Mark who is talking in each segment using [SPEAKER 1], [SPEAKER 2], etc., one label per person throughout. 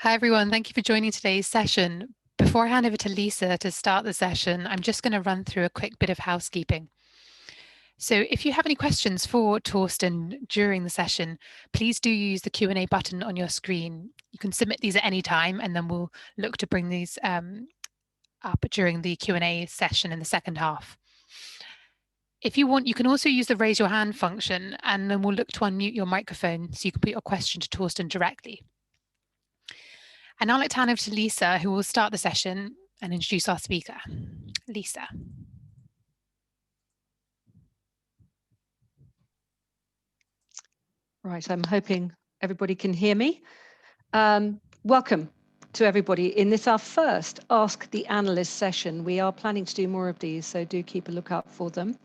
[SPEAKER 1] Hi everyone, thank you for joining today's session. Before I hand over to Lisa to start the session, I'm just going to run through a quick bit of housekeeping. So if you have any questions for Torsten during the session, please do use the Q&A button on your screen. You can submit these at any time and then we'll look to bring these up during the Q&A session in the second half. If you want, you can also use the raise your hand function and then we'll look to unmute your microphone so you can put your question to Torsten directly. And now let's hand over to Lisa, who will start the session and introduce our speaker. Lisa.
[SPEAKER 2] Right, I'm hoping everybody can hear me. Welcome to everybody in this, our first Ask the Analyst session. We are planning to do more of these, so do keep a lookout for them.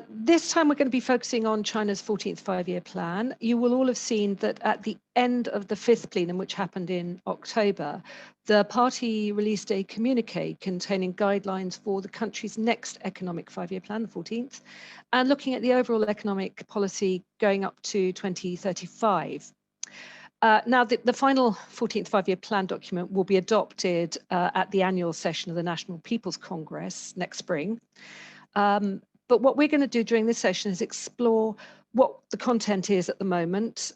[SPEAKER 2] This time we're going to be focusing on China's 14th five-year plan. You will all have seen that at the end of the 5th plenum, which happened in October, the party released a communique containing guidelines for the country's next economic five-year plan, the 14th, and looking at the overall economic policy going up to 2035. Now, the final 14th five-year plan document will be adopted at the annual session of the National People's Congress next spring. But what we're going to do during this session is explore what the content is at the moment,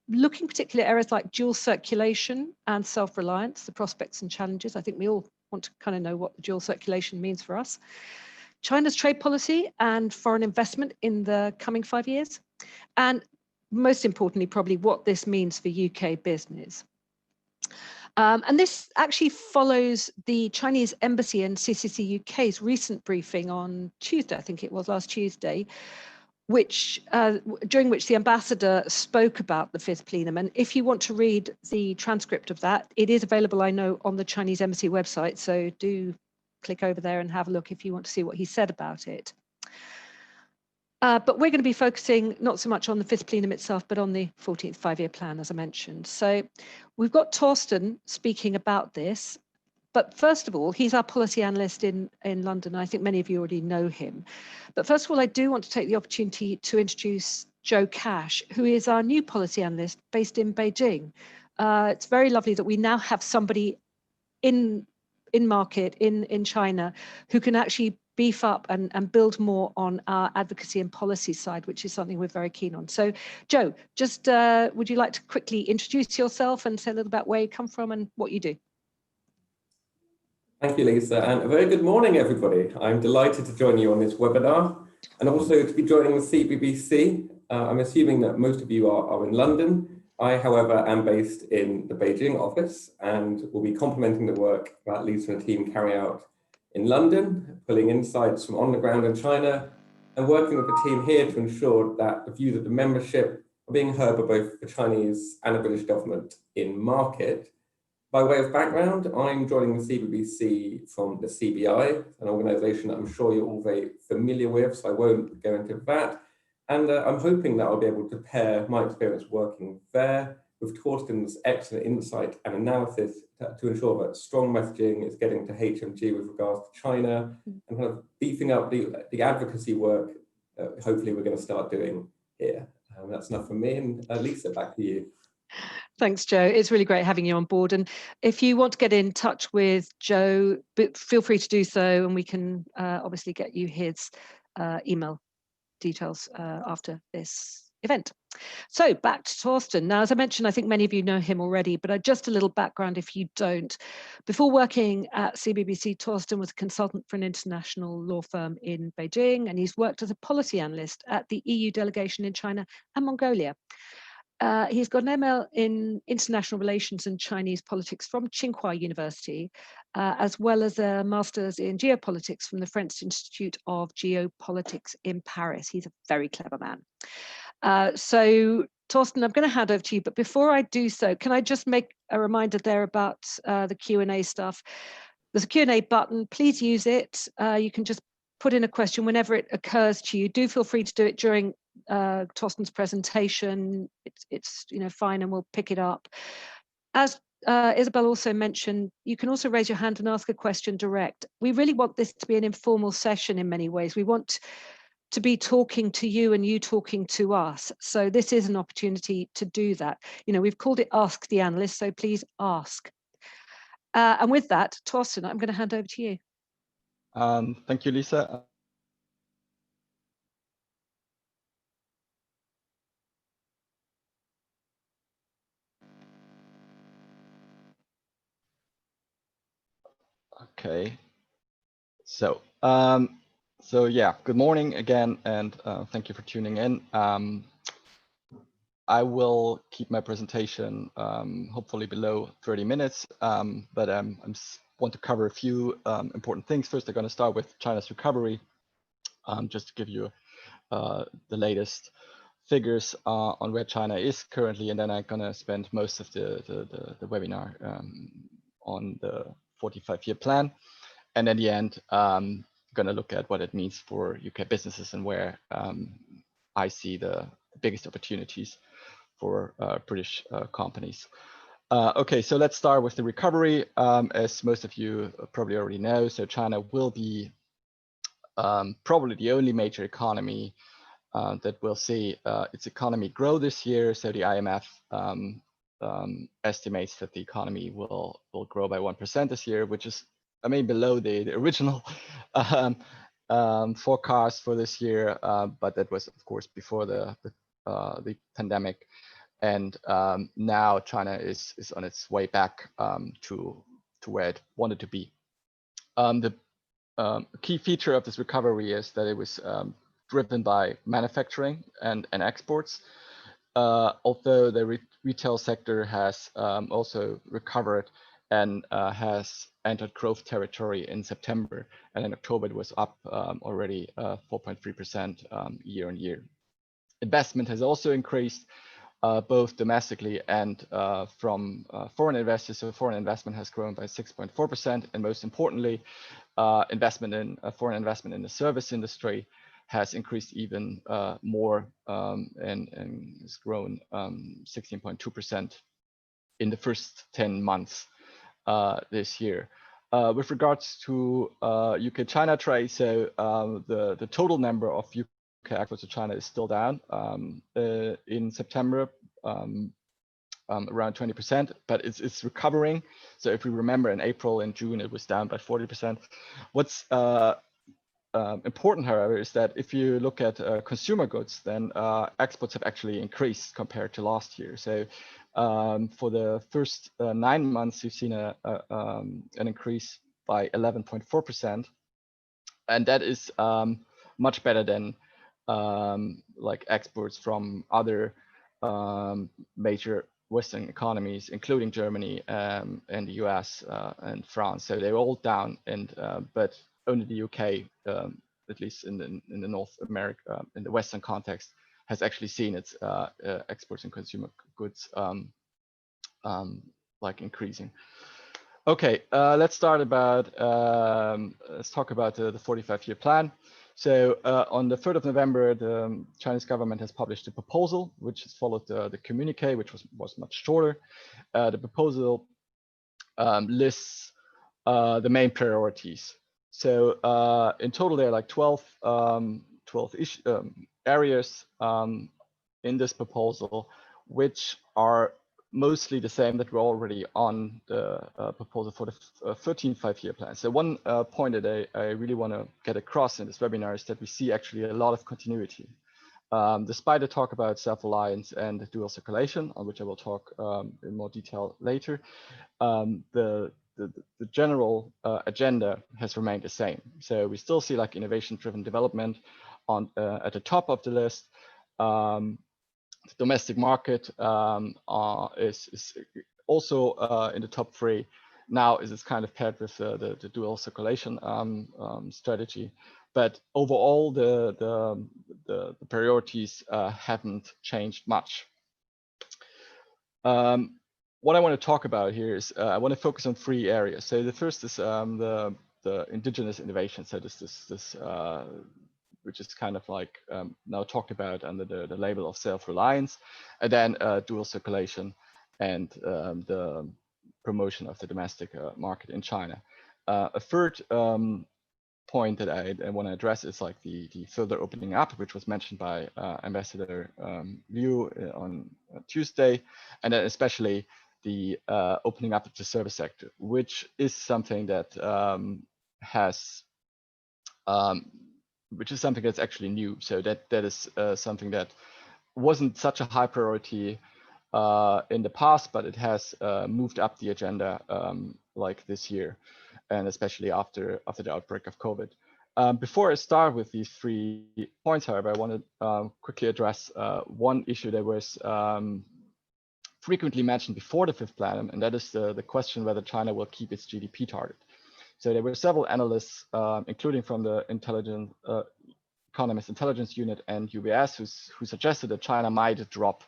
[SPEAKER 2] looking particularly at areas like dual circulation and self-reliance, the prospects and challenges. I think we all want to kind of know what the dual circulation means for us. China's trade policy and foreign investment in the coming 5 years. And most importantly, probably what this means for UK business. And this actually follows the Chinese Embassy and CCC UK's recent briefing on Tuesday, I think it was last Tuesday, during which the ambassador spoke about the 5th plenum. And if you want to read the transcript of that, it is available, I know, on the Chinese Embassy website. So do click over there and have a look if you want to see what he said about it. But we're going to be focusing not so much on the 5th plenum itself, but on the 14th five-year plan, as I mentioned. So we've got Torsten speaking about this. But first of all, he's our policy analyst in London. I think many of you already know him. But first of all, I do want to take the opportunity to introduce Joe Cash, who is our new policy analyst based in Beijing. It's very lovely that we now have somebody in market in China who can actually beef up and build more on our advocacy and policy side, which is something we're very keen on. So, Joe, just would you like to quickly introduce yourself and say a little about where you come from and what you do?
[SPEAKER 3] Thank you, Lisa, and a very good morning, everybody. I'm delighted to join you on this webinar and also to be joining with CBBC. I'm assuming that most of you are in London. I, however, am based in the Beijing office and will be complementing the work that Lisa and the team carry out in London, pulling insights from on the ground in China and working with the team here to ensure that the views of the membership are being heard by both the Chinese and the British government in market. By way of background, I'm joining the CBBC from the CBI, an organisation that I'm sure you're all very familiar with, so I won't go into that. And I'm hoping that I'll be able to pair my experience working there with Torsten's excellent insight and analysis to ensure that strong messaging is getting to HMG with regards to China and kind of beefing up the advocacy work hopefully we're going to start doing here. That's enough from me, and Lisa, back to you.
[SPEAKER 2] Thanks, Joe. It's really great having you on board. And if you want to get in touch with Joe, feel free to do so, and we can obviously get you his email details after this event. So back to Torsten. Now, as I mentioned, I think many of you know him already, but just a little background if you don't. Before working at CBBC, Torsten was a consultant for an international law firm in Beijing, and he's worked as a policy analyst at the EU delegation in China and Mongolia. He's got an ML in International Relations and Chinese Politics from Tsinghua University, as well as a master's in geopolitics from the French Institute of Geopolitics in Paris. He's a very clever man. So, Torsten, I'm going to hand over to you, but before I do so, can I just make a reminder there about the Q&A stuff? There's a Q&A button, please use it. You can just put in a question whenever it occurs to you. Do feel free to do it during Torsten's presentation. It's fine, and we'll pick it up. As Isabel also mentioned, you can also raise your hand and ask a question direct. We really want this to be an informal session in many ways. We want to be talking to you and you talking to us. So this is an opportunity to do that. You know, we've called it Ask the Analyst, so please ask. And with that, Torsten, I'm going to hand over to you.
[SPEAKER 4] Thank you, Lisa. Okay. So yeah, good morning again, and thank you for tuning in. I will keep my presentation hopefully below 30 minutes, but I want to cover a few important things. First, I'm going to start with China's recovery, just to give you the latest figures on where China is currently, and then I'm going to spend most of the webinar on the 45-year plan. And at the end, I'm going to look at what it means for UK businesses and where I see the biggest opportunities for British companies. Okay, so let's start with the recovery. As most of you probably already know, so China will be probably the only major economy that will see its economy grow this year. So the IMF estimates that the economy will grow by 1% this year, which is, I mean, below the original forecast for this year, but that was, of course, before the pandemic. And now China is on its way back to where it wanted to be. The key feature of this recovery is that it was driven by manufacturing and exports, although the retail sector has also recovered and has entered growth territory in September, and in October it was up already 4.3% year on year. Investment has also increased both domestically and from foreign investors. So foreign investment has grown by 6.4%, and most importantly, foreign investment in the service industry has increased even more and has grown 16.2% in the first 10 months this year. With regards to UK-China trade, so the total number of UK exports to China is still down in September, around 20%, but it's recovering. So if we remember, in April and June, it was down by 40%. What's important, however, is that if you look at consumer goods, then exports have actually increased compared to last year. So for the first 9 months, you've seen an increase by 11.4%, and that is much better than like exports from other major Western economies, including Germany and the US and France. So they're all down, and but only the UK, at least in the North America, in the Western context, has actually seen its exports and consumer goods like increasing. Okay, let's talk about the 45-year plan. So on the 3rd of November, the Chinese government has published a proposal, which has followed the communique, which was much shorter. The proposal lists the main priorities. So in total, there are like 12 areas in this proposal, which are mostly the same that were already on the proposal for the 13th five-year plan. So one point that I really want to get across in this webinar is that we see actually a lot of continuity. Despite the talk about self-reliance and dual circulation, on which I will talk in more detail later, the general agenda has remained the same. So we still see like innovation-driven development on at the top of the list. The domestic market is also in the top 3. Now it's kind of paired with the dual circulation strategy, but overall the priorities haven't changed much. What I want to talk about here is I want to focus on 3 areas. So the first is the indigenous innovation. So this which is kind of like now talked about under the label of self-reliance, and then dual circulation and the promotion of the domestic market in China. A third point that I want to address is like the further opening up, which was mentioned by Ambassador Liu on Tuesday, and then especially the opening up of the service sector, which is something that which is something that's actually new. So that is something that wasn't such a high priority in the past, but it has moved up the agenda like this year, and especially after the outbreak of COVID. Before I start with these 3 points, however, I want to quickly address one issue that was frequently mentioned before the 5th plan, and that is the question whether China will keep its GDP target. So there were several analysts, including from the Economist Intelligence Unit and UBS, who suggested that China might drop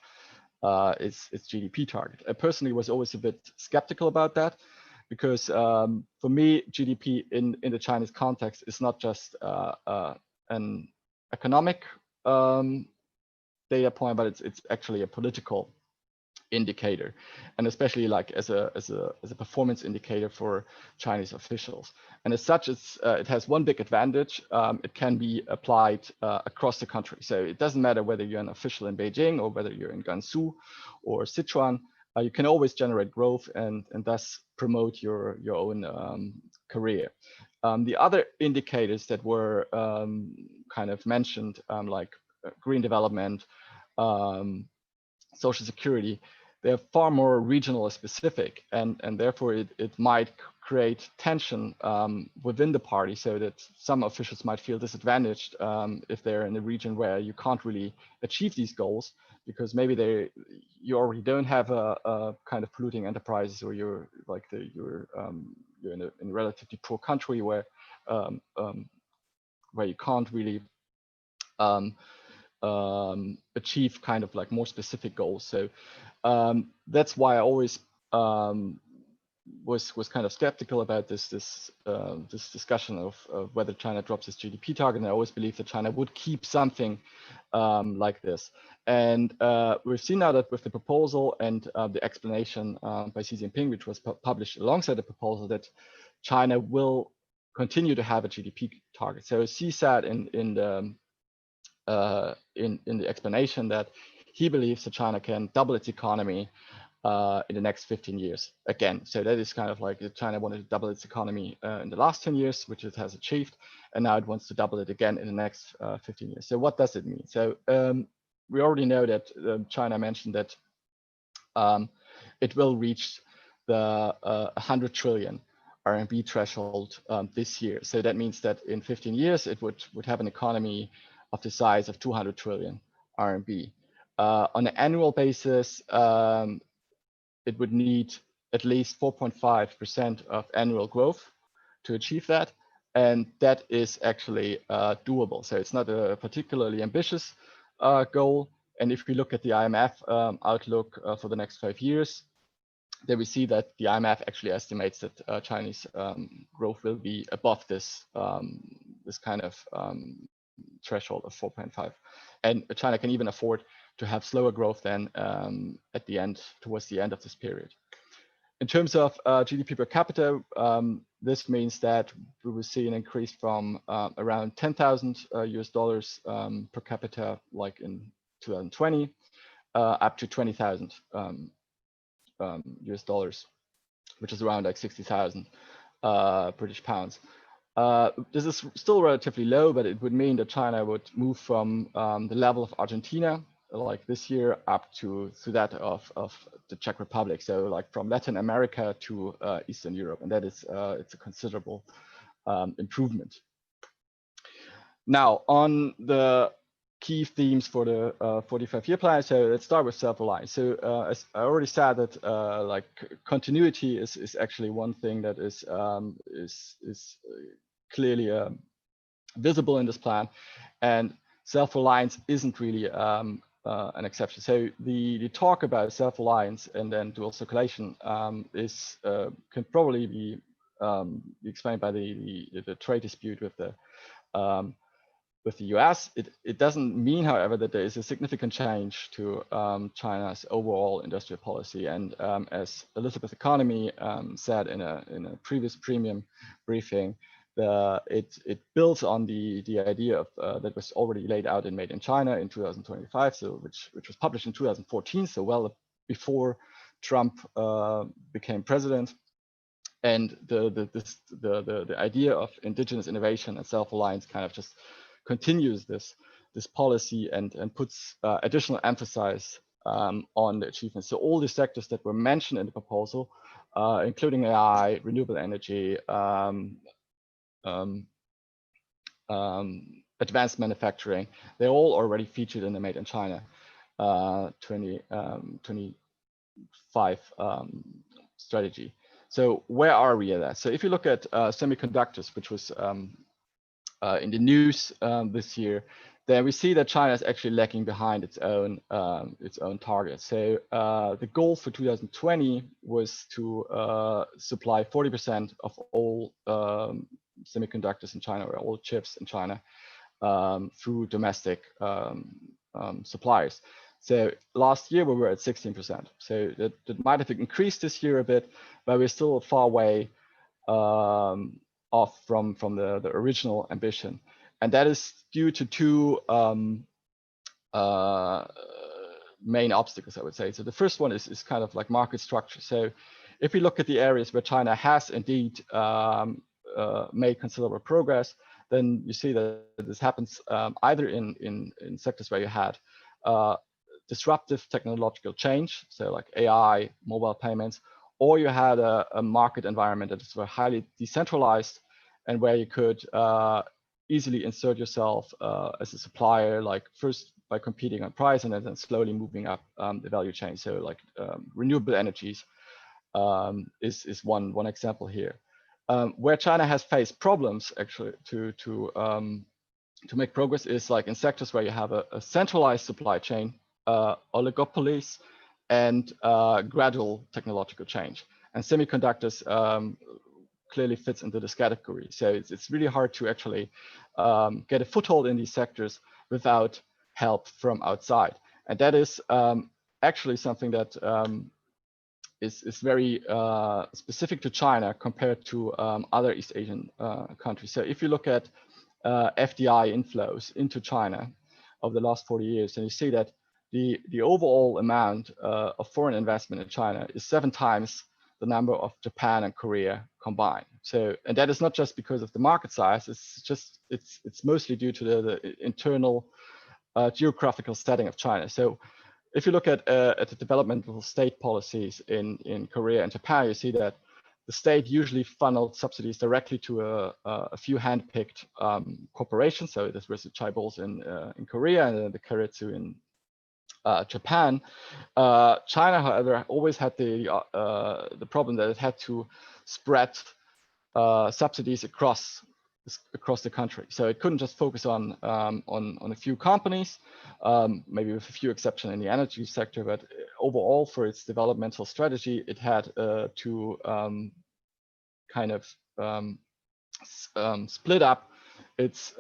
[SPEAKER 4] its GDP target. I personally was always a bit skeptical about that, because for me, GDP in the Chinese context is not just an economic data point, but it's actually a political indicator, and especially like as a performance indicator for Chinese officials. And as such, it has one big advantage. It can be applied across the country. So it doesn't matter whether you're an official in Beijing or whether you're in Gansu or Sichuan. You can always generate growth and thus promote your own career. The other indicators that were kind of mentioned, like green development, social security, they're far more regional specific, and therefore it might create tension within the party, so that some officials might feel disadvantaged if they're in a region where you can't really achieve these goals, because maybe you already don't have a kind of polluting enterprises, or you're in a relatively poor country where you can't really achieve kind of like more specific goals. So that's why I always was kind of skeptical about this discussion of whether China drops its GDP target. And I always believed that China would keep something like this. And we've seen now that with the proposal and the explanation by Xi Jinping, which was published alongside the proposal, that China will continue to have a GDP target. So Xi said in the explanation that he believes that China can double its economy in the next 15 years again. So that is kind of like China wanted to double its economy in the last 10 years, which it has achieved, and now it wants to double it again in the next 15 years. So what does it mean? So we already know that China mentioned that it will reach the 100 trillion RMB threshold this year. So that means that in 15 years, it would have an economy of the size of 200 trillion RMB. On an annual basis, it would need at least 4.5% of annual growth to achieve that. And that is actually doable. So it's not a particularly ambitious goal. And if we look at the IMF outlook for the next 5 years, then we see that the IMF actually estimates that Chinese growth will be above this kind of threshold of 4.5, and China can even afford to have slower growth than towards the end of this period. In terms of GDP per capita, this means that we will see an increase from around $10,000 per capita, like in 2020, up to $20,000 US, which is around like 60,000 British pounds. This is still relatively low, but it would mean that China would move from the level of Argentina, like this year, up to that of the Czech Republic. So like from Latin America to Eastern Europe, and that is it's a considerable improvement. Now on the key themes for the 45-year plan. So let's start with self-reliance. So as I already said, that like continuity is actually one thing that is clearly visible in this plan, and self-reliance isn't really an exception. So the talk about self-reliance and then dual circulation can probably be explained by the trade dispute with the US. It doesn't mean, however, that there is a significant change to China's overall industrial policy. And as Elizabeth Economy said in a previous premium briefing, it builds on the idea of that was already laid out and Made in China in 2025, so which was published in 2014, so well before Trump became president. And the idea of indigenous innovation and self-reliance kind of just continues this policy and puts additional emphasis on the achievements. So all the sectors that were mentioned in the proposal, including AI, renewable energy, advanced manufacturing, they're all already featured in the Made in China 2025 strategy. So where are we at that? So if you look at semiconductors, which was in the news this year, then we see that China is actually lagging behind its own target. So the goal for 2020 was to supply 40% of all semiconductors in China, or all chips in China, through domestic suppliers. So last year we were at 16%. So that might have increased this year a bit, but we're still far away off from the original ambition. And that is due to two main obstacles, I would say. So the first one is kind of like market structure. So if we look at the areas where China has indeed made considerable progress, then you see that this happens either in sectors where you had disruptive technological change, so like AI, mobile payments, or you had a market environment that is very highly decentralized and where you could easily insert yourself as a supplier, like first by competing on price and then slowly moving up the value chain. So like renewable energies is one example here. Where China has faced problems actually to make progress is like in sectors where you have a centralized supply chain, oligopolies, and gradual technological change. And semiconductors clearly fits into this category. So it's really hard to actually get a foothold in these sectors without help from outside. And that is actually something that is very specific to China compared to other East Asian countries. So if you look at FDI inflows into China over the last 40 years, and you see that the overall amount of foreign investment in China is 7 times the number of Japan and Korea combined. So, and that is not just because of the market size, it's mostly due to the internal geographical setting of China. So if you look at the developmental state policies in Korea and Japan, you see that the state usually funneled subsidies directly to a few hand-picked corporations. So this was the chaebols in Korea and the keiretsu in Japan. China, however, always had the problem that it had to spread subsidies across the country. So it couldn't just focus on a few companies, maybe with a few exceptions in the energy sector, but overall for its developmental strategy, it had to kind of split up its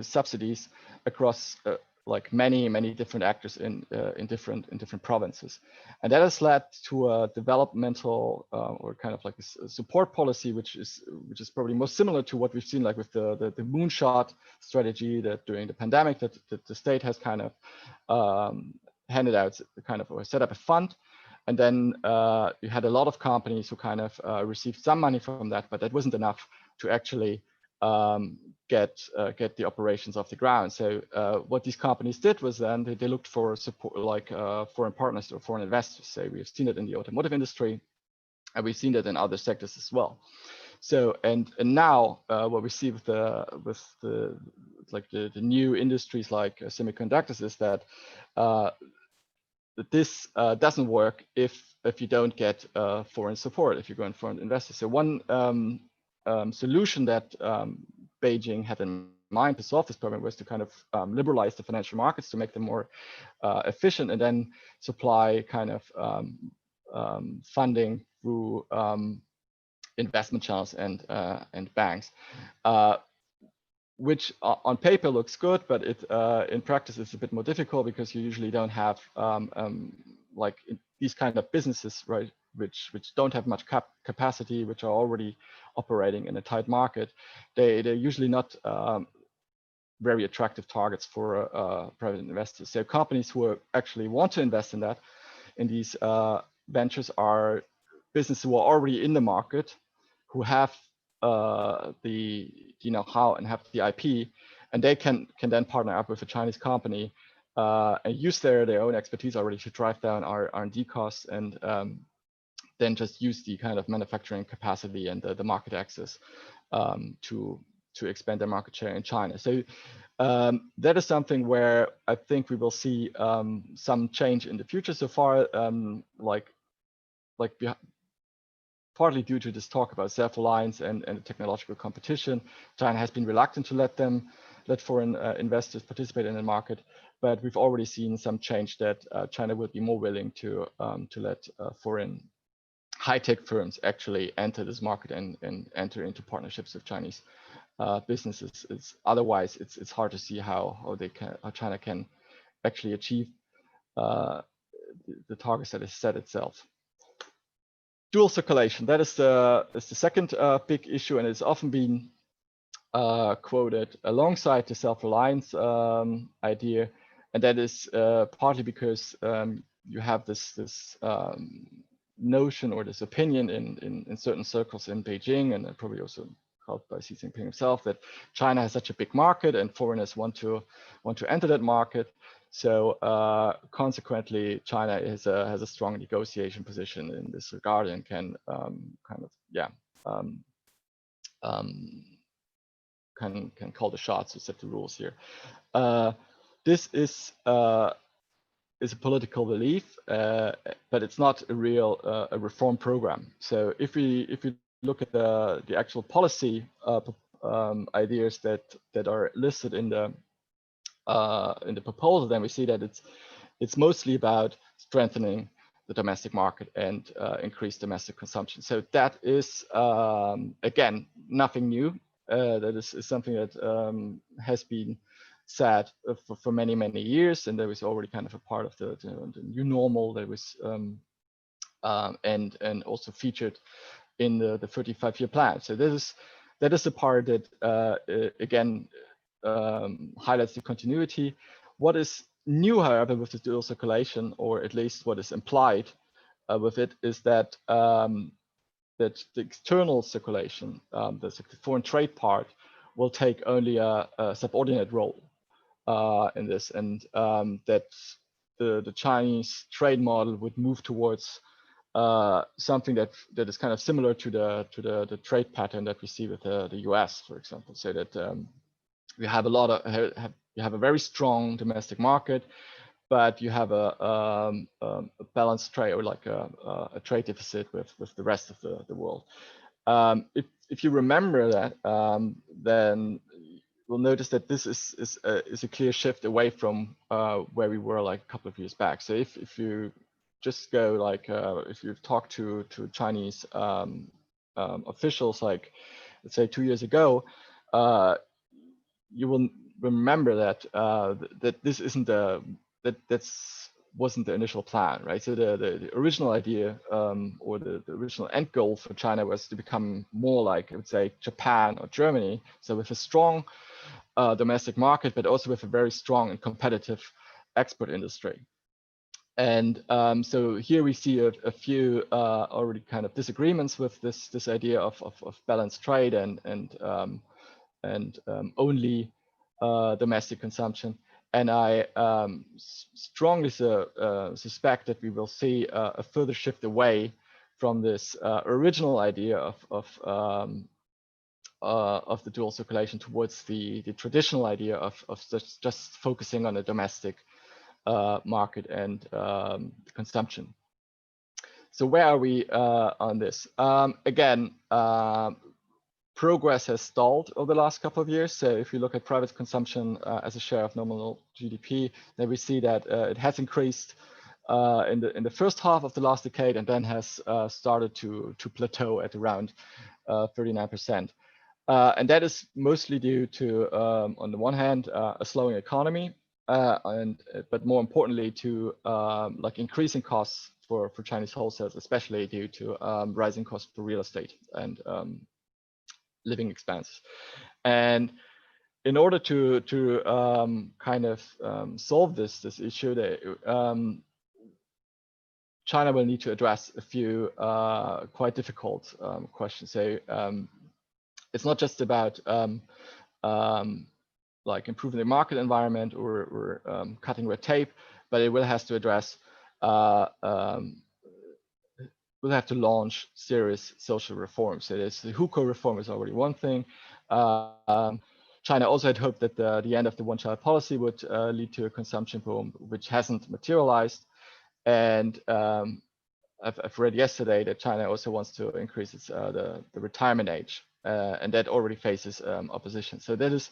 [SPEAKER 4] subsidies across like many different actors in different provinces, and that has led to a developmental or kind of like a support policy, which is probably most similar to what we've seen like with the moonshot strategy that during the pandemic that the state has kind of handed out, kind of, or set up a fund, and then you had a lot of companies who kind of received some money from that, but that wasn't enough to actually get the operations off the ground. So what these companies did was then they looked for support, like foreign partners or foreign investors. So we've seen it in the automotive industry, and we've seen it in other sectors as well. So and now what we see with the new industries like semiconductors is that this doesn't work if you don't get foreign support, if you go in foreign investors. So one solution that Beijing had in mind to solve this problem was to kind of liberalize the financial markets to make them more efficient, and then supply kind of funding through investment channels and banks, which on paper looks good, but it in practice is a bit more difficult because you usually don't have like these kind of businesses, right, which don't have much capacity, which are already operating in a tight market, they're usually not very attractive targets for private investors. So companies who actually want to invest in these ventures are businesses who are already in the market, who have the know-how and have the IP, and they can then partner up with a Chinese company and use their own expertise already to drive down our R&D costs, and then just use the kind of manufacturing capacity and the market access to expand their market share in China. So that is something where I think we will see some change in the future. So far, partly due to this talk about self-reliance and technological competition, China has been reluctant to let foreign investors participate in the market. But we've already seen some change that China will be more willing to let foreign high-tech firms actually enter this market and enter into partnerships with Chinese businesses. Otherwise, it's hard to see how China can actually achieve the targets that it set itself. Dual circulation, that is the second big issue, and it's often been quoted alongside the self-reliance idea, and that is partly because you have this notion or this opinion in certain circles in Beijing, and probably also held by Xi Jinping himself, that China has such a big market and foreigners want to enter that market. So consequently, China has a strong negotiation position in this regard and can can call the shots or set the rules here. This is a political belief, but it's not a real a reform program. So if we look at the actual policy ideas that are listed in the proposal, then we see that it's mostly about strengthening the domestic market and increase domestic consumption. So that is again nothing new. That is something that has been said for many years, and that was already kind of a part of the new normal that was and also featured in the 35-year plan. So that is the part that again highlights the continuity. What is new, however, with the dual circulation, or at least what is implied with it, is that that the external circulation, the foreign trade part, will take only a subordinate role in this, and that the Chinese trade model would move towards something that is kind of similar to the trade pattern that we see with the US, for example. So that we have you have a very strong domestic market, but you have a balanced trade, or like a trade deficit with the rest of the world. If you remember that, then we'll notice that this is a clear shift away from where we were like a couple of years back. So if you just go like if you talk to Chinese officials, like let's say 2 years ago, you will remember that that this isn't wasn't the initial plan, right? So the original idea or the original end goal for China was to become more like, I would say, Japan or Germany. So with a strong domestic market, but also with a very strong and competitive export industry. And so here we see a few already kind of disagreements with this idea of balanced trade and only domestic consumption. And I strongly suspect that we will see a further shift away from this original idea of the dual circulation towards the traditional idea of just focusing on the domestic market and consumption. So where are we on this? Again, progress has stalled over the last couple of years. So if you look at private consumption as a share of nominal GDP, then we see that it has increased in the first half of the last decade, and then has started to plateau at around 39%. And that is mostly due to, on the one hand, a slowing economy, but more importantly to like increasing costs for Chinese wholesales, especially due to rising costs for real estate and living expenses. And in order to kind of solve this issue, China will need to address a few quite difficult questions. So it's not just about like improving the market environment or cutting red tape, but it will have to address we'll have to launch serious social reforms. So the hukou reform is already one thing. China also had hoped that the end of the one-child policy would lead to a consumption boom, which hasn't materialized. And I've read yesterday that China also wants to increase its the retirement age, and that already faces opposition. So that is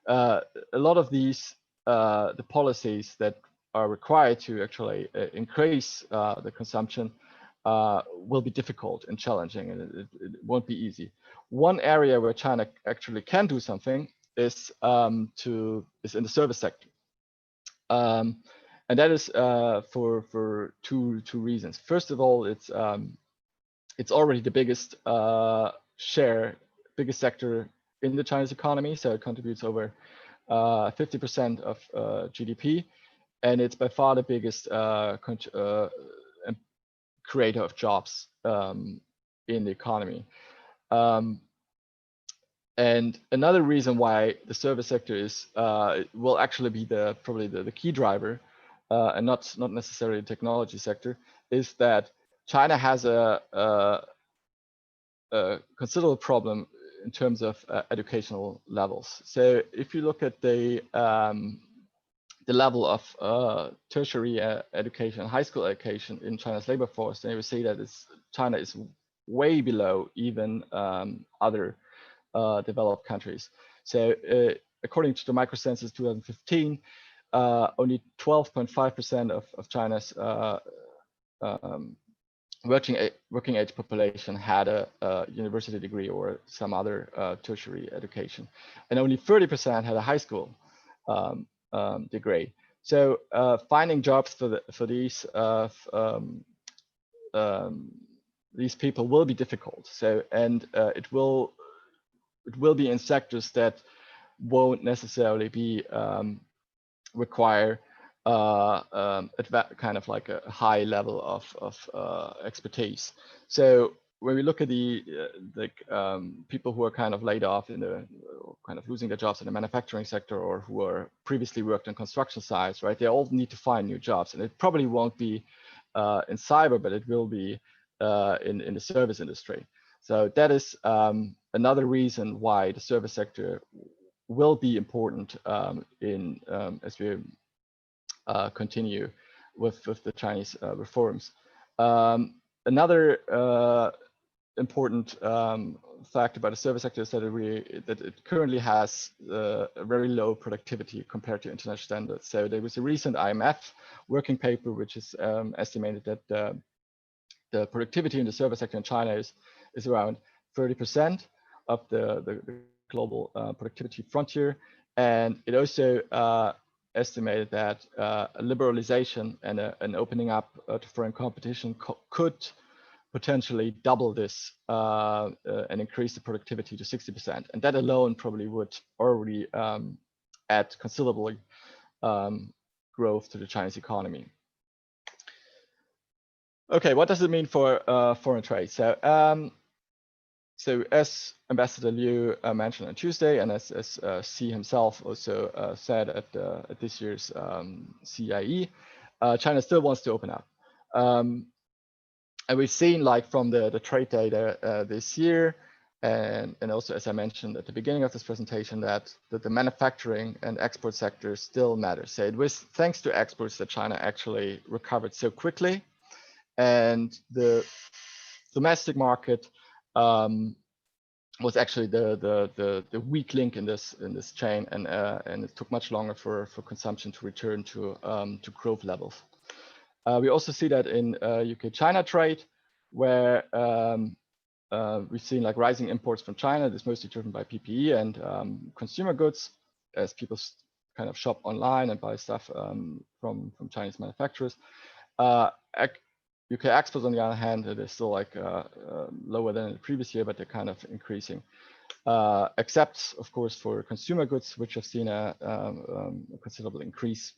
[SPEAKER 4] a lot of these the policies that are required to actually increase the consumption will be difficult and challenging, and it won't be easy. One area where China actually can do something is in the service sector, and that is for two reasons. First of all, it's already the biggest sector in the Chinese economy, so it contributes over 50% of GDP, and it's by far the biggest creator of jobs in the economy. And another reason why the service sector will actually be probably the key driver, and not necessarily the technology sector, is that China has a considerable problem in terms of educational levels. So if you look at the level of tertiary education, high school education in China's labor force, then you will see that China is way below even other developed countries. So according to the microcensus 2015, only 12.5% of China's working age population had a university degree or some other tertiary education, and only 30% had a high school degree. So finding jobs for these people will be difficult. So it will be in sectors that won't necessarily be require kind of like a high level of expertise. So when we look at the people who are kind of laid off kind of losing their jobs in the manufacturing sector, or who are previously worked on construction sites, right? They all need to find new jobs, and it probably won't be in cyber, but it will be in the service industry. So that is another reason why the service sector will be important as we continue with the Chinese reforms. Another important fact about the service sector is that it currently has a very low productivity compared to international standards. So there was a recent IMF working paper which is estimated that the productivity in the service sector in China is around 30% of the global productivity frontier, and it also estimated that a liberalization and an opening up to foreign competition could potentially double this and increase the productivity to 60%. And that alone probably would already add considerably growth to the Chinese economy. Okay, what does it mean for foreign trade? So as Ambassador Liu mentioned on Tuesday, and as Xi himself also said at this year's CIE, China still wants to open up. And we've seen, like, from the trade data this year, and also, as I mentioned at the beginning of this presentation, that the manufacturing and export sector still matters. So it was thanks to exports that China actually recovered so quickly, and the domestic market was actually the weak link in this chain, and it took much longer for consumption to return to growth levels. We also see that in UK-China trade, where we've seen like rising imports from China. This is mostly driven by PPE and consumer goods, as people kind of shop online and buy stuff from Chinese manufacturers. UK exports, on the other hand, they're still like lower than the previous year, but they're kind of increasing. Except, of course, for consumer goods, which have seen a considerable increase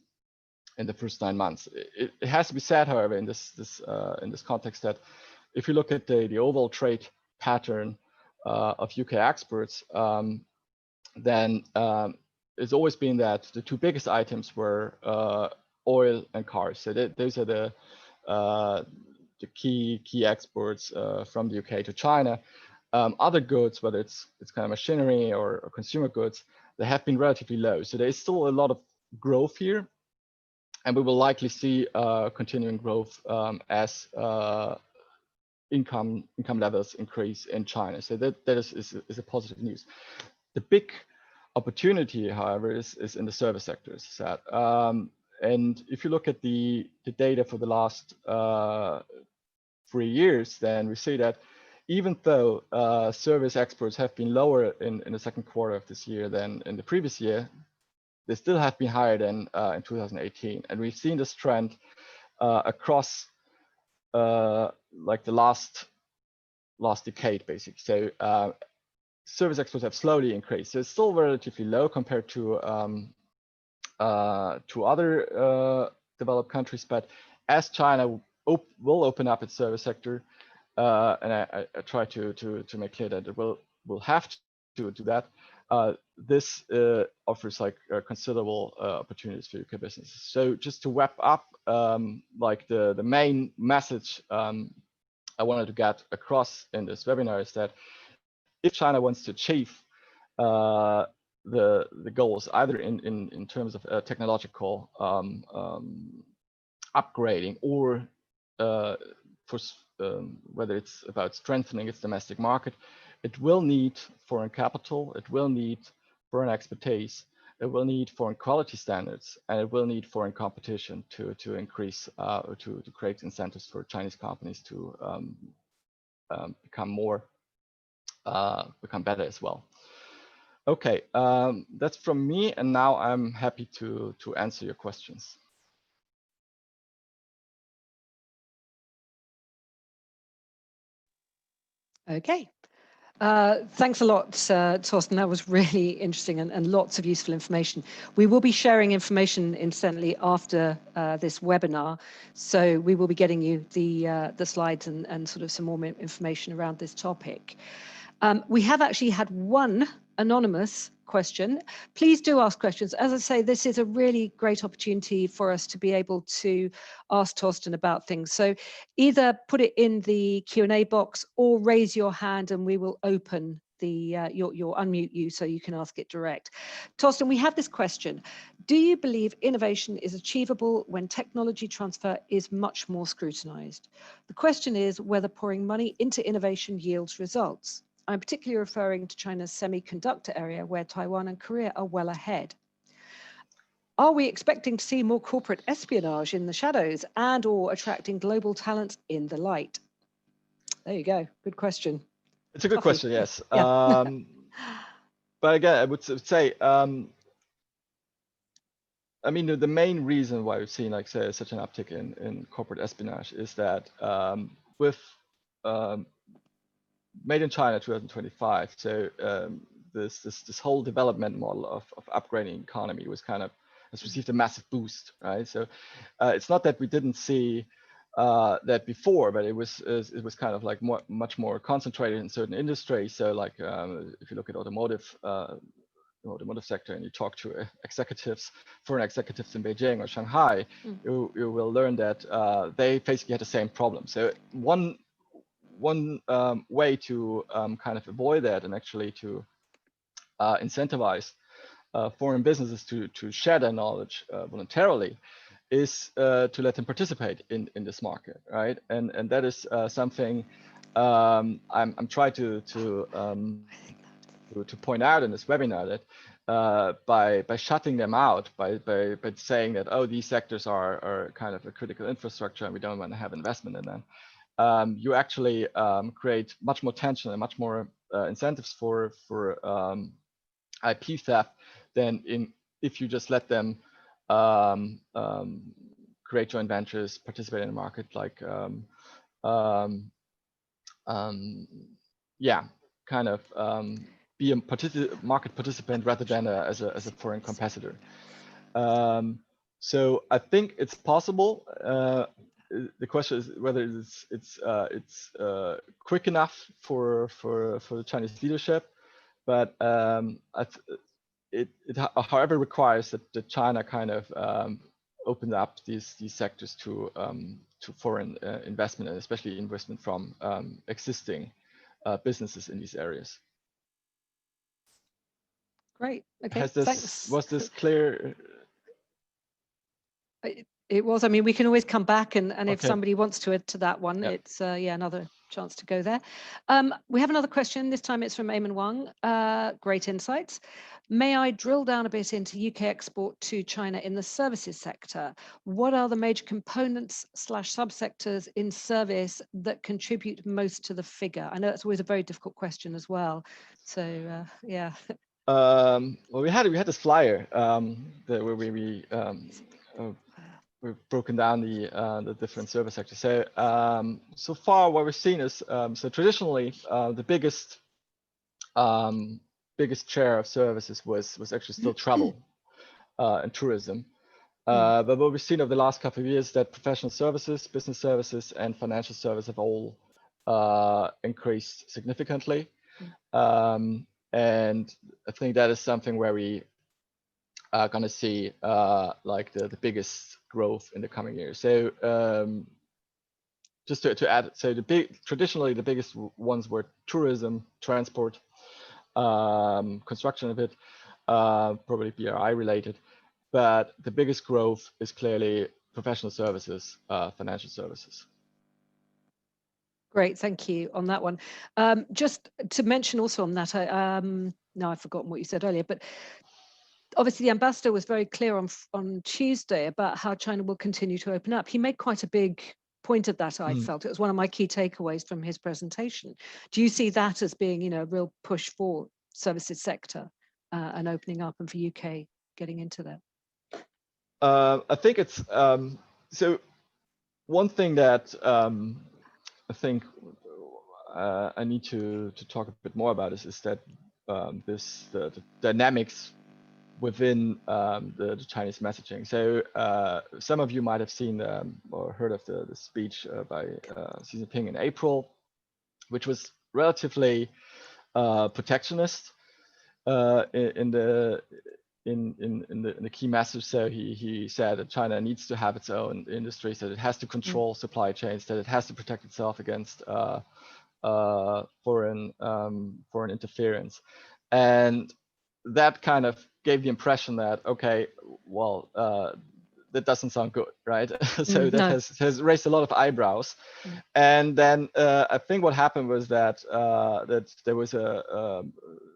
[SPEAKER 4] in the first 9 months. It has to be said, however, in this context, that if you look at the overall trade pattern of UK exports, then it's always been that the two biggest items were oil and cars. So those are the key exports from the UK to China. Other goods, whether it's kind of machinery or consumer goods, they have been relatively low. So there is still a lot of growth here, and we will likely see continuing growth as income levels increase in China. So that is a positive news. The big opportunity, however, is in the service sector, as I said. And if you look at the data for the last 3 years, then we see that even though service exports have been lower in the second quarter of this year than in the previous year, they still have been higher than in 2018. And we've seen this trend across like the last decade, basically. So service exports have slowly increased. So it's still relatively low compared to other developed countries. But as China will open up its service sector, and I try to make clear that it will have to do that. This offers like considerable opportunities for UK businesses. So just to wrap up, like the main message I wanted to get across in this webinar is that if China wants to achieve the goals, either in terms of technological upgrading or for whether it's about strengthening its domestic market, it will need foreign capital, it will need foreign expertise, it will need foreign quality standards, and it will need foreign competition to increase or to create incentives for Chinese companies to become better as well. Okay, that's from me, and now I'm happy to answer your questions.
[SPEAKER 2] Okay. Thanks a lot, Torsten. That was really interesting and lots of useful information. We will be sharing information, incidentally, after this webinar. So we will be getting you the slides and sort of some more information around this topic. We have actually had one anonymous question. Please do ask questions. As I say, this is a really great opportunity for us to be able to ask Torsten about things. So either put it in the Q&A box or raise your hand and we will open you'll unmute you so you can ask it direct. Torsten, we have this question. Do you believe innovation is achievable when technology transfer is much more scrutinized? The question is whether pouring money into innovation yields results. I'm particularly referring to China's semiconductor area, where Taiwan and Korea are well ahead. Are we expecting to see more corporate espionage in the shadows and/or attracting global talent in the light? There you go. Good question.
[SPEAKER 4] It's a good question, yes.
[SPEAKER 2] Yeah.
[SPEAKER 4] But again, I would say, I mean, the main reason why we've seen, like, say, such an uptick in corporate espionage is that with Made in China 2025, so this whole development model of upgrading economy has received a massive boost, right? So it's not that we didn't see that before, but it was kind of like much more concentrated in certain industries. So like if you look at automotive sector and you talk to foreign executives in Beijing or Shanghai, you will learn that they basically had the same problem. So one way to kind of avoid that and actually to incentivize foreign businesses to share their knowledge voluntarily is to let them participate in this market, right? And that is something I'm trying to point out in this webinar, that by shutting them out, by saying that, oh, these sectors are kind of a critical infrastructure and we don't want to have investment in them, you actually create much more tension and much more incentives for IP theft than if you just let them create joint ventures, participate in the market, like yeah, kind of be a market participant rather than as a foreign competitor. So I think it's possible. The question is whether it's quick enough for the Chinese leadership, but it however requires that China kind of open up these sectors to foreign investment, and especially investment from existing businesses in these areas.
[SPEAKER 2] Great. Okay. Thanks.
[SPEAKER 4] Was this clear?
[SPEAKER 2] It was. I mean, we can always come back and if
[SPEAKER 4] Okay.
[SPEAKER 2] somebody wants to add to that one,
[SPEAKER 4] Yep.
[SPEAKER 2] it's another chance to go there. We have another question. This time it's from Eamon Wang. Great insights. May I drill down a bit into UK export to China in the services sector? What are the major components / subsectors in service that contribute most to the figure? I know that's always a very difficult question as well. So yeah.
[SPEAKER 4] Well, we had this flyer where we've broken down the different service sectors. So so far what we've seen is so traditionally the biggest share of services was actually still travel and tourism. But what we've seen over the last couple of years that professional services, business services, and financial services have all increased significantly. And I think that is something where we are going to see like the biggest growth in the coming years. So just to add, so traditionally the biggest ones were tourism, transport, construction a bit, probably BRI related, but the biggest growth is clearly professional services, financial services.
[SPEAKER 2] Great, thank you on that one. Just to mention also on that, now I've forgotten what you said earlier, but obviously the ambassador was very clear on Tuesday about how China will continue to open up. He made quite a big point of that, I felt. It was one of my key takeaways from his presentation. Do you see that as being, a real push for services sector and opening up, and for UK getting into that?
[SPEAKER 4] I think it's, so one thing that I think I need to talk a bit more about is that the dynamics within the Chinese messaging. So some of you might have seen or heard of the speech by Xi Jinping in April, which was relatively protectionist in the key message. So he said that China needs to have its own industry, so it has to control supply chains, that it has to protect itself against foreign interference, and that kind of gave the impression that, okay, well, that doesn't sound good, right? So that has raised a lot of eyebrows. And then I think what happened was that that there was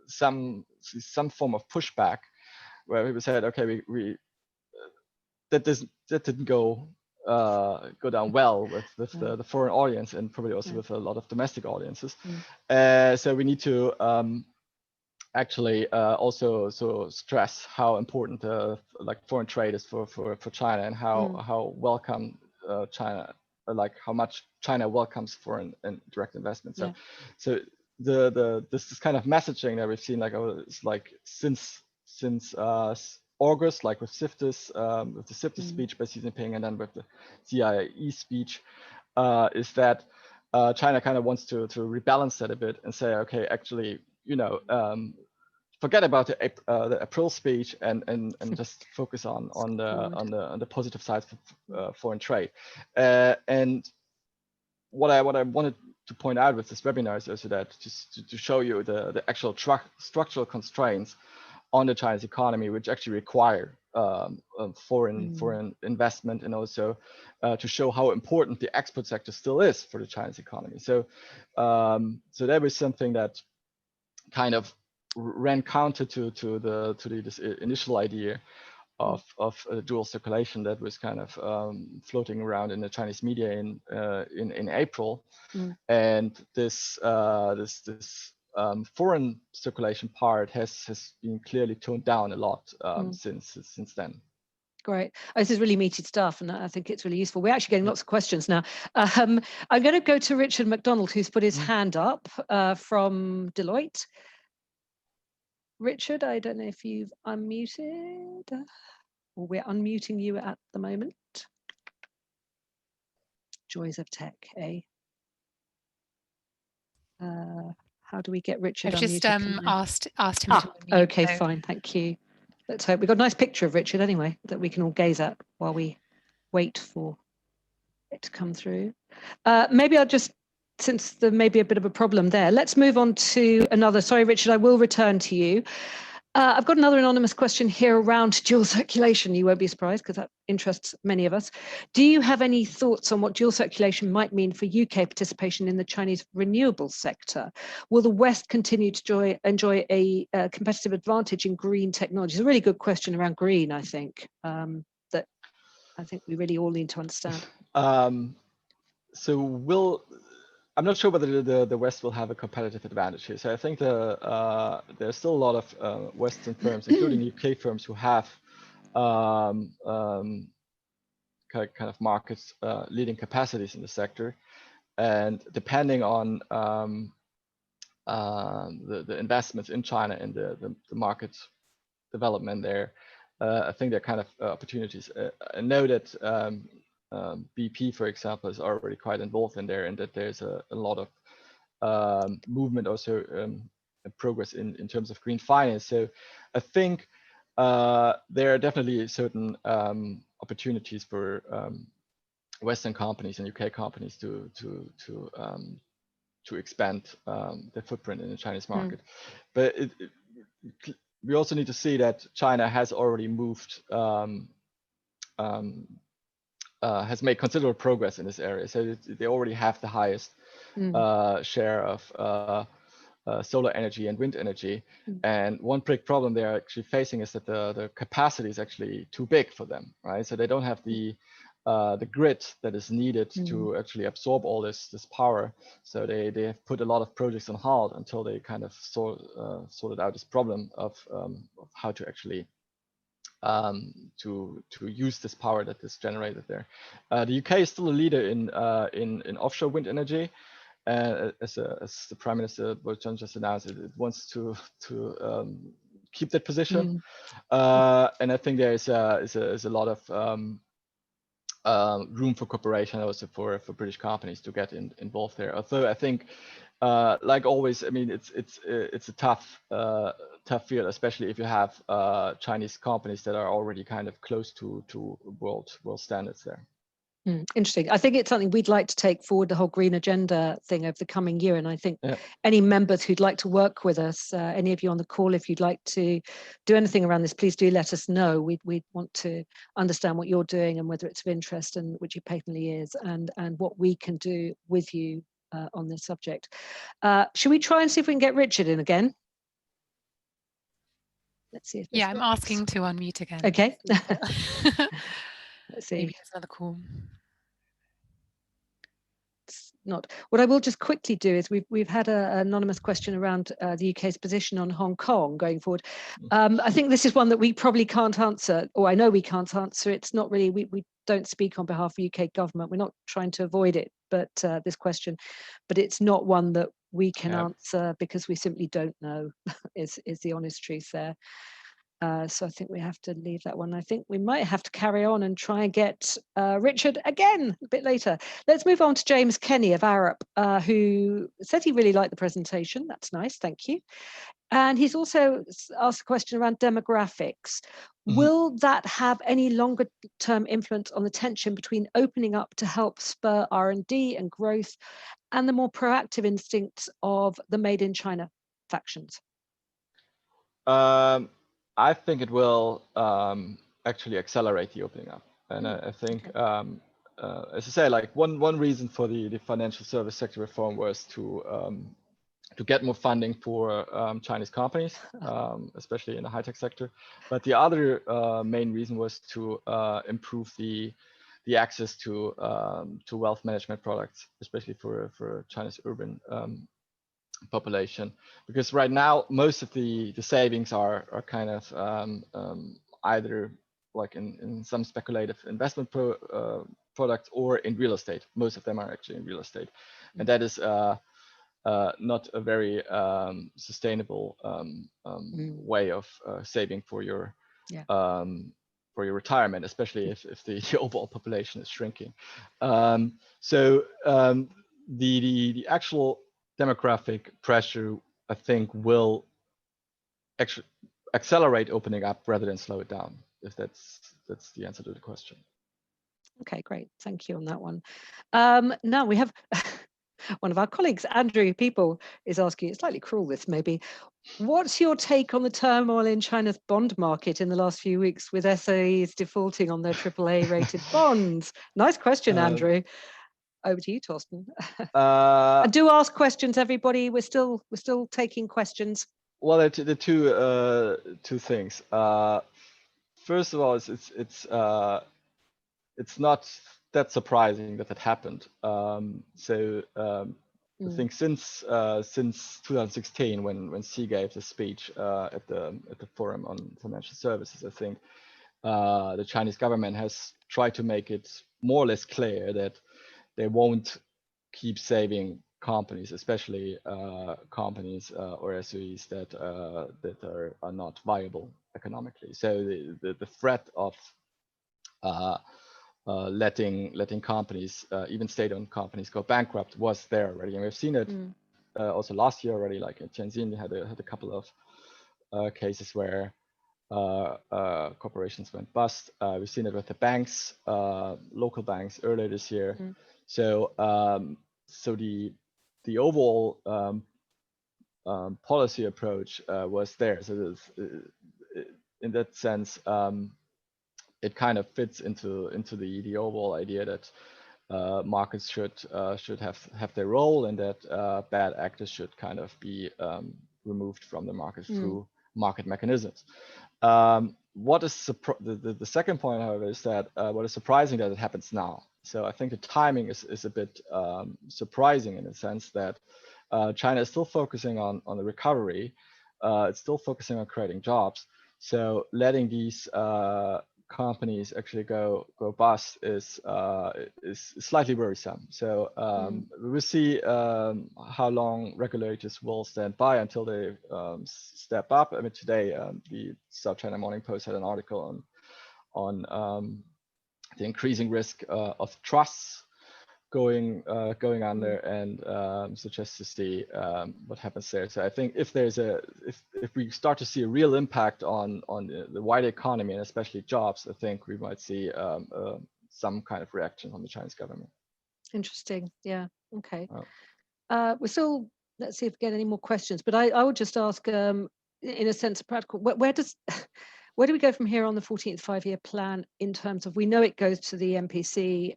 [SPEAKER 4] some form of pushback where people said, okay, that didn't go down well with the foreign audience, and probably also with a lot of domestic audiences. So we need to actually also stress how important like foreign trade is for China, and how welcome China, like how much China welcomes foreign and direct investment. So this kind of messaging that we've seen like since August, like with the CIFTIS speech by Xi Jinping, and then with the CIE speech, is that China kind of wants to rebalance that a bit and say, okay, actually, forget about the April speech and just focus on the positive sides for foreign trade. And what I wanted to point out with this webinar is also that just to show you the actual structural constraints on the Chinese economy, which actually require foreign investment, and also to show how important the export sector still is for the Chinese economy. So that was something that kind of ran counter to this initial idea of dual circulation that was kind of floating around in the Chinese media in April, and this foreign circulation part has been clearly toned down a lot since then.
[SPEAKER 2] Great. Oh, this is really meaty stuff, and I think it's really useful. We're actually getting lots of questions now. I'm going to go to Richard McDonald, who's put his hand up from Deloitte. Richard, I don't know if you've unmuted, or we're unmuting you at the moment. Joys of tech, eh? How do we get Richard
[SPEAKER 1] I've
[SPEAKER 2] unmuted?
[SPEAKER 1] just asked him to unmute.
[SPEAKER 2] Okay, so. Fine, thank you. Let's hope we've got a nice picture of Richard anyway that we can all gaze at while we wait for it to come through. Maybe I'll just, since there may be a bit of a problem there, let's move on to another. Sorry, Richard, I will return to you. I've got another anonymous question here around dual circulation. You won't be surprised because that interests many of us. Do you have any thoughts on what dual circulation might mean for UK participation in the Chinese renewables sector? Will the West continue to enjoy a competitive advantage in green technology? It's a really good question around green, I think, that I think we really all need to understand.
[SPEAKER 4] I'm not sure whether the West will have a competitive advantage here. So I think there's still a lot of Western firms, including UK firms, who have kind of markets leading capacities in the sector, and depending on the investments in China and the market development there, I think there are kind of opportunities. I know that BP, for example, is already quite involved in there, and that there's a lot of movement also progress in terms of green finance. So I think there are definitely certain opportunities for Western companies and UK companies to expand their footprint in the Chinese market. But we also need to see that China has already moved. Has made considerable progress in this area. So they already have the highest share of solar energy and wind energy. And one big problem they're actually facing is that the capacity is actually too big for them, right? So they don't have the grid that is needed to actually absorb all this power. So they have put a lot of projects on hold until they kind of sorted out this problem of how to actually to use this power that is generated there. The UK is still a leader in offshore wind energy. As the Prime Minister Boris Johnson just announced, it wants to keep that position. And I think there is a lot of room for cooperation also for British companies to get involved there. Although I think, like always, I mean, it's a tough field, especially if you have Chinese companies that are already kind of close to world standards there.
[SPEAKER 2] Interesting. I think it's something we'd like to take forward, the whole green agenda thing over the coming year. And I think any members who'd like to work with us, any of you on the call, if you'd like to do anything around this, please do let us know. We'd want to understand what you're doing and whether it's of interest, and which it patently is, and what we can do with you on this subject. Should we try and see if we can get Richard in again? Let's see if this works.
[SPEAKER 1] I'm asking to unmute again.
[SPEAKER 2] Okay. Let's see.
[SPEAKER 1] Maybe it's another call.
[SPEAKER 2] It's not. What I will just quickly do is we've had an anonymous question around the UK's position on Hong Kong going forward. I think this is one that we probably can't answer, or I know we can't answer. It's not really, we don't speak on behalf of UK government. We're not trying to avoid it, but this question, but it's not one that we can answer because we simply don't know is the honest truth there. So I think we have to leave that one. I think we might have to carry on and try and get Richard again a bit later. Let's move on to James Kenny of Arup, who said he really liked the presentation. That's nice, thank you. And he's also asked a question around demographics. Will that have any longer term influence on the tension between opening up to help spur R&D and growth and the more proactive instincts of the Made in China factions?
[SPEAKER 4] I think it will actually accelerate the opening up, and I think, as I say, like one reason for the financial service sector reform was to get more funding for Chinese companies, especially in the high-tech sector. But the other main reason was to improve the access to wealth management products, especially for China's urban population, because right now most of the savings are kind of either like in some speculative investment products or in real estate. Most of them are actually in real estate, and that is not a very sustainable way of saving for your retirement, especially if the overall population is shrinking. The actual demographic pressure, I think, will actually accelerate opening up rather than slow it down, if that's the answer to the question.
[SPEAKER 2] Okay, great. Thank you on that one. Now we have one of our colleagues, Andrew People, is asking, it's slightly cruel this maybe, what's your take on the turmoil in China's bond market in the last few weeks with SOEs defaulting on their AAA rated bonds? Nice question, Andrew. Over to you, Torsten. And do ask questions, everybody. We're still taking questions.
[SPEAKER 4] Well, the two things. First of all, it's not that surprising that happened. I think since 2016, when Xi gave the speech at the Forum on Financial Services, I think the Chinese government has tried to make it more or less clear that they won't keep saving companies, especially companies or SOEs that are not viable economically. So the threat of letting companies, even state-owned companies, go bankrupt was there already, and we've seen it also last year already. Like in Shenzhen, had a couple of cases where corporations went bust. We've seen it with the banks, local banks, earlier this year. So the overall policy approach was there. So in that sense, it kind of fits into the overall idea that markets should have their role, and that bad actors should kind of be removed from the market through market mechanisms. What is the second point, however, is that what is surprising that it happens now. So I think the timing is a bit surprising in the sense that China is still focusing on the recovery. It's still focusing on creating jobs. So letting these companies actually go bust is slightly worrisome. So we will see how long regulators will stand by until they step up. I mean, today the South China Morning Post had an article on the increasing risk of trusts going under, and suggests to see what happens there. So I think if we start to see a real impact on the wider economy and especially jobs, I think we might see some kind of reaction from the Chinese government.
[SPEAKER 2] Interesting. Yeah. Okay. We're still. Let's see if we get any more questions. But I would just ask, in a sense, practical. Where do we go from here on the 14th five-year plan in terms of, we know it goes to the MPC.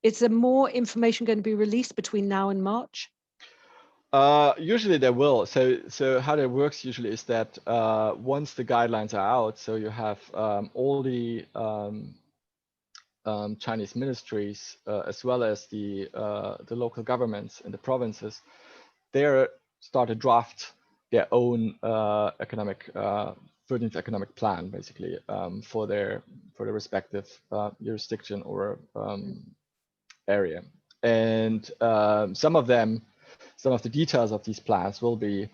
[SPEAKER 2] Is there more information going to be released between now and March?
[SPEAKER 4] Usually there will. So how that works usually is that once the guidelines are out, so you have all the Chinese ministries as well as the local governments in the provinces, they start to draft their own economic 13th economic plan, basically, for their respective jurisdiction or area. And some of the details of these plans will be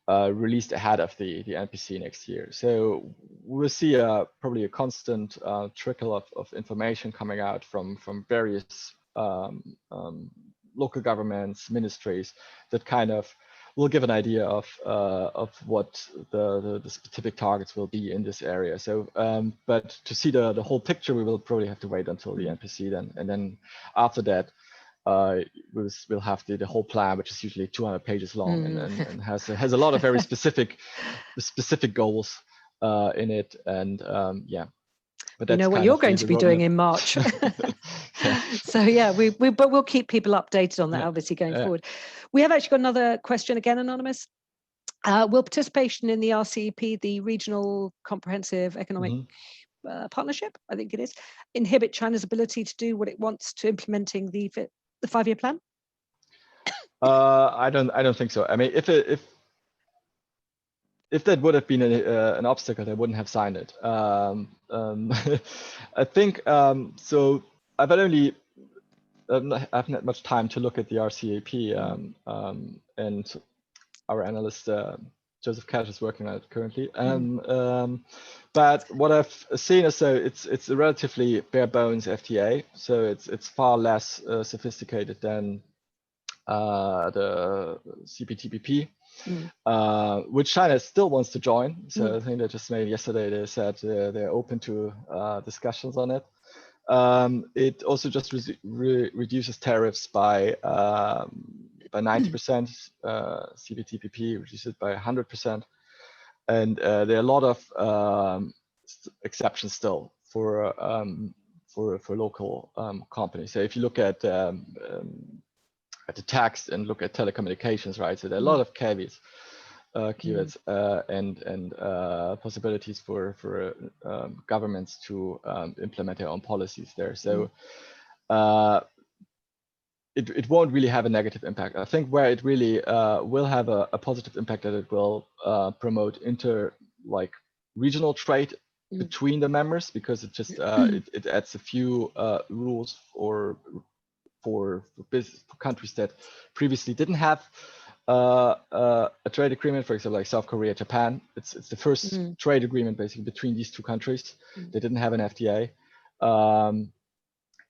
[SPEAKER 4] released ahead of the NPC next year. So we'll see probably a constant trickle of information coming out from various local governments, ministries, that kind of will give an idea of what the specific targets will be in this area. So, but to see the whole picture, we will probably have to wait until the NPC then, and then after that, we'll have the whole plan, which is usually 200 pages long and has a lot of very specific goals in it, and yeah. But you
[SPEAKER 2] know what you're going to be doing in March. So yeah, but we'll keep people updated on that, obviously, going forward. We have actually got another question, again anonymous. Will participation in the RCEP, the Regional Comprehensive Economic Partnership, I think it is, inhibit China's ability to do what it wants to implementing the five-year plan?
[SPEAKER 4] I don't think so. I mean, if if that would have been an obstacle, they wouldn't have signed it. I think so. I've not had much time to look at the RCAP, and our analyst Joseph Cash is working on it currently. But what I've seen is it's a relatively bare bones FTA, so it's far less sophisticated than the CPTPP. Which China still wants to join. So I think they just made yesterday, they said they're open to discussions on it. It also just reduces tariffs by 90%, CPTPP reduces it by 100%. And there are a lot of exceptions still for local companies. So if you look at the tax and look at telecommunications, right? So there are a lot of caveats and possibilities for governments to implement their own policies there. So it won't really have a negative impact. I think where it really will have a positive impact, that it will promote regional trade between the members, because it just it adds a few rules for countries that previously didn't have a trade agreement, for example, like South Korea, Japan. It's the first trade agreement basically between these two countries. They didn't have an FTA,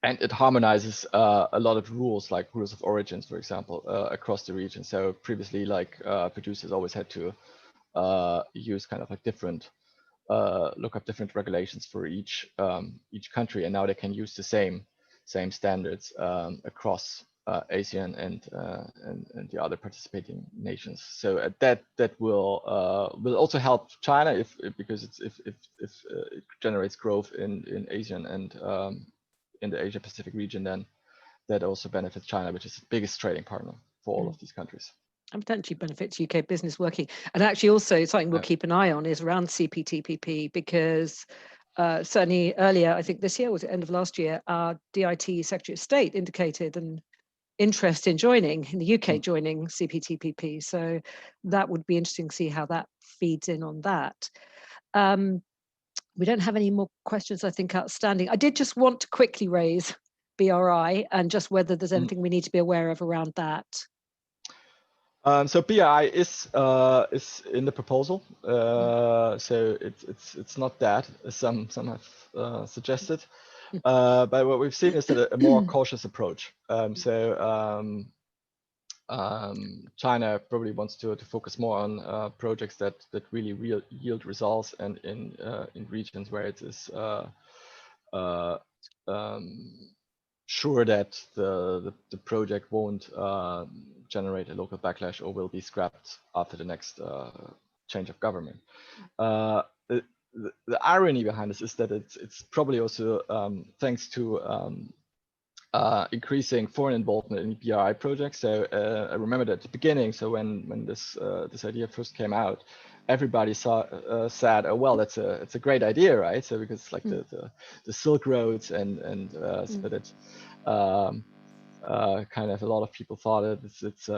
[SPEAKER 4] and it harmonizes a lot of rules, like rules of origins, for example, across the region. So previously, producers always had to use kind of like different look up different regulations for each country, and now they can use the same standards across ASEAN and the other participating nations. So that will also help China because if it generates growth in ASEAN and in the Asia Pacific region, then that also benefits China, which is the biggest trading partner for all of these countries.
[SPEAKER 2] And potentially benefits UK business working. And actually also something we'll keep an eye on is around CPTPP, because certainly earlier, I think this year, was the end of last year, our DIT Secretary of State indicated an interest in joining, in the UK joining CPTPP. So that would be interesting to see how that feeds in on that. We don't have any more questions, I think, outstanding. I did just want to quickly raise BRI and just whether there's anything we need to be aware of around that.
[SPEAKER 4] So BRI is in the proposal. So it's not that, as some have suggested. But what we've seen is that a more cautious approach. China probably wants to focus more on projects that really yield results, and in regions where it is sure that the project won't generate a local backlash or will be scrapped after the next change of government. The irony behind this is that it's probably also thanks to increasing foreign involvement in BRI projects. So I remember that at the beginning, so when this idea first came out, everybody said, oh well, it's a great idea, right? So because like the Silk Roads and so that kind of a lot of people thought that it's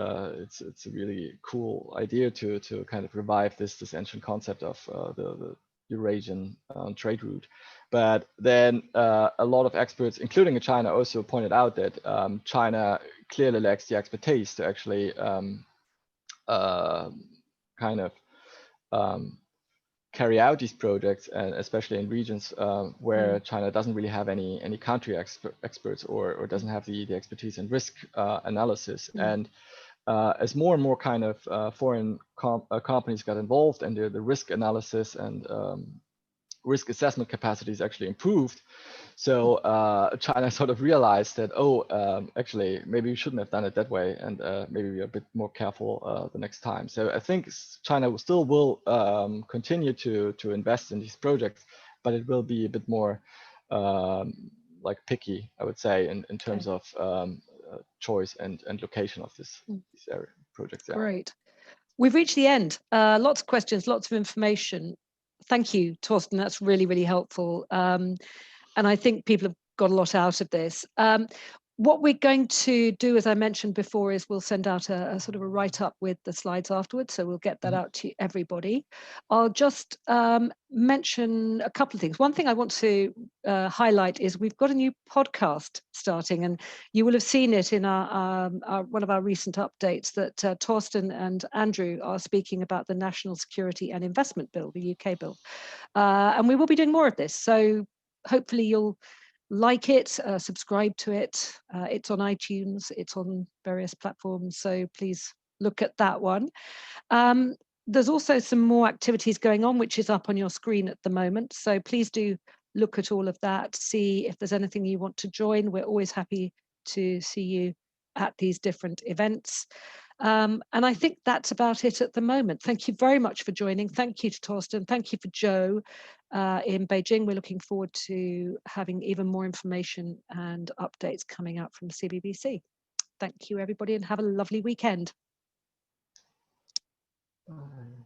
[SPEAKER 4] a really cool idea to kind of revive this ancient concept of the Eurasian trade route. But then a lot of experts, including in China, also pointed out that China clearly lacks the expertise to actually kind of carry out these projects, and especially in regions where China doesn't really have any country experts or doesn't have the expertise in risk analysis. And as more and more kind of foreign companies got involved, and the risk analysis and risk assessment capacities actually improved, so China sort of realized that, actually maybe we shouldn't have done it that way, and maybe we're a bit more careful the next time. So I think China still will continue to invest in these projects, but it will be a bit more like picky, I would say, in terms of choice and location of these area projects. Yeah.
[SPEAKER 2] Great. We've reached the end. Lots of questions, lots of information. Thank you, Torsten. That's really, really helpful. And I think people have got a lot out of this. What we're going to do, as I mentioned before, is we'll send out a sort of a write-up with the slides afterwards. So we'll get that out to everybody. I'll just mention a couple of things. One thing I want to highlight is we've got a new podcast starting, and you will have seen it in our one of our recent updates that Torsten and Andrew are speaking about the National Security and Investment Bill, the UK bill. And we will be doing more of this. So hopefully you'll like it, subscribe to it. It's on iTunes, it's on various platforms, so please look at that one. There's also some more activities going on, which is up on your screen at the moment, so please do look at all of that, see if there's anything you want to join. We're always happy to see you at these different events. And I think that's about it at the moment. Thank you very much for joining. Thank you to Torsten. Thank you for Joe in Beijing. We're looking forward to having even more information and updates coming out from CBBC. Thank you, everybody, and have a lovely weekend.
[SPEAKER 4] Bye.